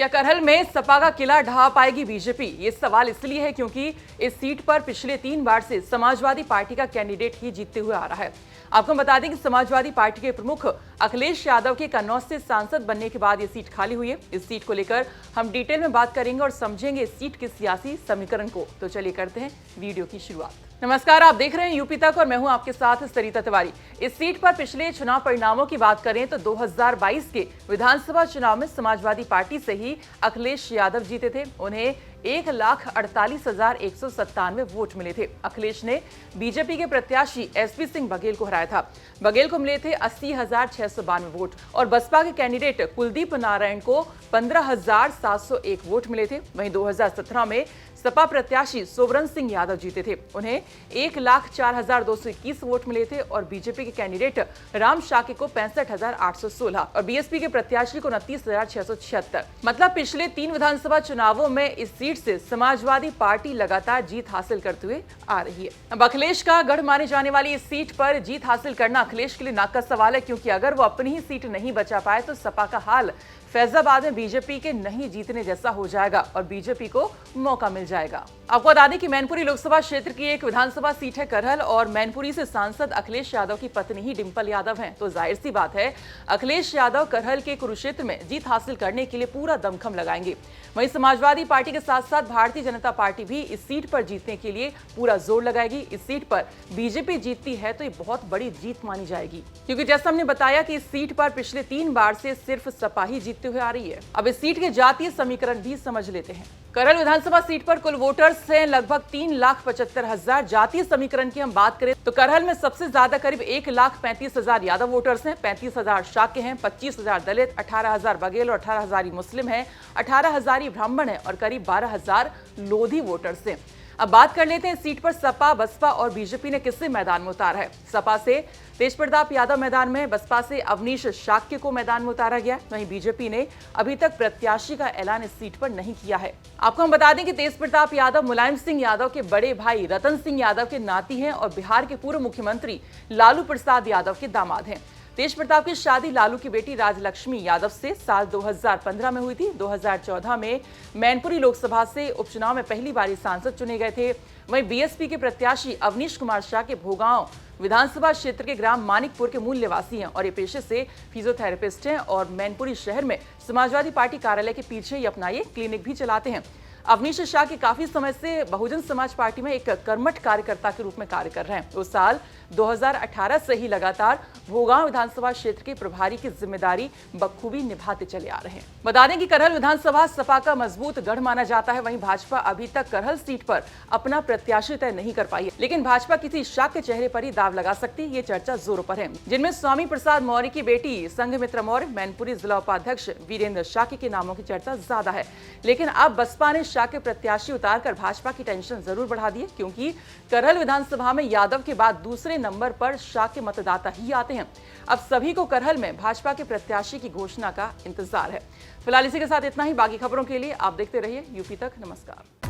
क्या करहल में सपा का किला ढहा पाएगी बीजेपी? ये सवाल इसलिए है क्योंकि इस सीट पर पिछले 3 बार से समाजवादी पार्टी का कैंडिडेट ही जीतते हुए आ रहा है। आपको बता दें कि समाजवादी पार्टी के प्रमुख अखिलेश यादव के कन्नौज से सांसद बनने के बाद ये सीट खाली हुई है। इस सीट को लेकर हम डिटेल में बात करेंगे और समझेंगे इस सीट के सियासी समीकरण को। तो चलिए करते हैं वीडियो की शुरुआत। नमस्कार, आप देख रहे हैं यूपी तक और मैं हूं आपके साथ सरिता तिवारी। इस सीट पर पिछले चुनाव परिणामों की बात करें तो 2022 के विधानसभा चुनाव में समाजवादी पार्टी से ही अखिलेश यादव जीते थे। उन्हें 1,48,197 वोट मिले थे। अखिलेश ने बीजेपी के प्रत्याशी एसपी सिंह बघेल को हराया था। बघेल को मिले थे 80,692 वोट और बसपा के कैंडिडेट कुलदीप नारायण को 15,701 वोट मिले थे। वहीं 2017 में सपा प्रत्याशी सोवरन सिंह यादव जीते थे। उन्हें 1,04,221 वोट मिले थे और बीजेपी के कैंडिडेट राम शाके को 65,816 और बीएसपी के प्रत्याशी को 29,676। मतलब पिछले 3 विधानसभा चुनावों में इस सीट से समाजवादी पार्टी लगातार जीत हासिल करते हुए आ रही है। अब अखिलेश का गढ़ माने जाने वाली इस सीट पर जीत हासिल करना अखिलेश के लिए नाक का सवाल है, क्योंकि अगर वो अपनी ही सीट नहीं बचा पाए तो सपा का हाल फैजाबाद में बीजेपी के नहीं जीतने जैसा हो जाएगा और बीजेपी को मौका मिल जाएगा। आपको बता दें कि मैनपुरी लोकसभा क्षेत्र की एक विधानसभा सीट है करहल और मैनपुरी से सांसद अखिलेश यादव की पत्नी ही डिंपल यादव हैं। तो जाहिर सी बात है अखिलेश यादव करहल के कुरुक्षेत्र में जीत हासिल करने के लिए पूरा दमखम लगाएंगे। वहीं समाजवादी पार्टी के साथ साथ भारतीय जनता पार्टी भी इस सीट पर जीतने के लिए पूरा जोर लगाएगी। इस सीट पर बीजेपी जीतती है तो ये बहुत बड़ी जीत मानी जाएगी, क्योंकि जैसा हमने बताया कि इस सीट पर पिछले 3 बार से सिर्फ सपा ही जीतते हुए आ रही है। अब इस सीट के जातीय समीकरण भी समझ लेते हैं। करहल विधानसभा सीट पर कुल वोटर्स हैं लगभग 3,75,000। जातीय समीकरण की हम बात करें तो करहल में सबसे ज्यादा करीब 1,35,000 यादव वोटर्स हैं, 35,000 शाक्य हैं, 25,000 दलित, 18,000 बघेल और 18,000 मुस्लिम हैं, 18,000 ब्राह्मण हैं और करीब 12,000 लोधी वोटर्स हैं। अब बात कर लेते हैं सीट पर सपा, बसपा और बीजेपी ने किससे मैदान में उतारा है। सपा से तेज प्रताप यादव मैदान में, बसपा से अवनीश शाक्य को मैदान में उतारा गया। वहीं बीजेपी ने अभी तक प्रत्याशी का ऐलान इस सीट पर नहीं किया है। आपको हम बता दें कि तेज प्रताप यादव मुलायम सिंह यादव के बड़े भाई रतन सिंह यादव के नाती हैं और बिहार के पूर्व मुख्यमंत्री लालू प्रसाद यादव के दामाद हैं। तेज प्रताप की शादी लालू की बेटी राजलक्ष्मी यादव से साल 2015 में हुई थी। 2014 में मैनपुरी लोकसभा से उपचुनाव में पहली बार सांसद चुने गए थे। वहीं बीएसपी के प्रत्याशी अवनीश कुमार शाह के भोगांव विधानसभा क्षेत्र के ग्राम मानिकपुर के मूल निवासी हैं और ये पेशे से फिजियोथेरेपिस्ट हैं और मैनपुरी शहर में समाजवादी पार्टी कार्यालय के पीछे ही अपना ये क्लिनिक भी चलाते हैं। अवनीश शाह के काफी समय से बहुजन समाज पार्टी में एक कर्मठ कार्यकर्ता के रूप में कार्य कर रहे हैं। उस साल 2018 से ही लगातार भोगांव विधानसभा क्षेत्र के प्रभारी की जिम्मेदारी बखूबी निभाते चले आ रहे हैं। बता दें कि करहल विधानसभा सपा का मजबूत गढ़ माना जाता है। वहीं भाजपा अभी तक करहल सीट पर अपना प्रत्याशी तय नहीं कर पाई है, लेकिन भाजपा किसी शाक्य चेहरे पर ही दाव लगा सकती है, ये चर्चा जोरों पर है, जिनमें स्वामी प्रसाद मौर्य की बेटी संघमित्रा मौर्य, मैनपुरी जिला उपाध्यक्ष वीरेंद्र शाक्य के नामों की चर्चा ज्यादा है। लेकिन अब बसपा ने शाक्य प्रत्याशी उतारकर भाजपा की टेंशन जरूर बढ़ा दी है, क्योंकि करहल विधानसभा में यादव के बाद दूसरे नंबर पर शाक्य मतदाता ही आते हैं। अब सभी को करहल में भाजपा के प्रत्याशी की घोषणा का इंतजार है। फिलहाल इसी के साथ इतना ही। बाकी खबरों के लिए आप देखते रहिए यूपी तक। नमस्कार।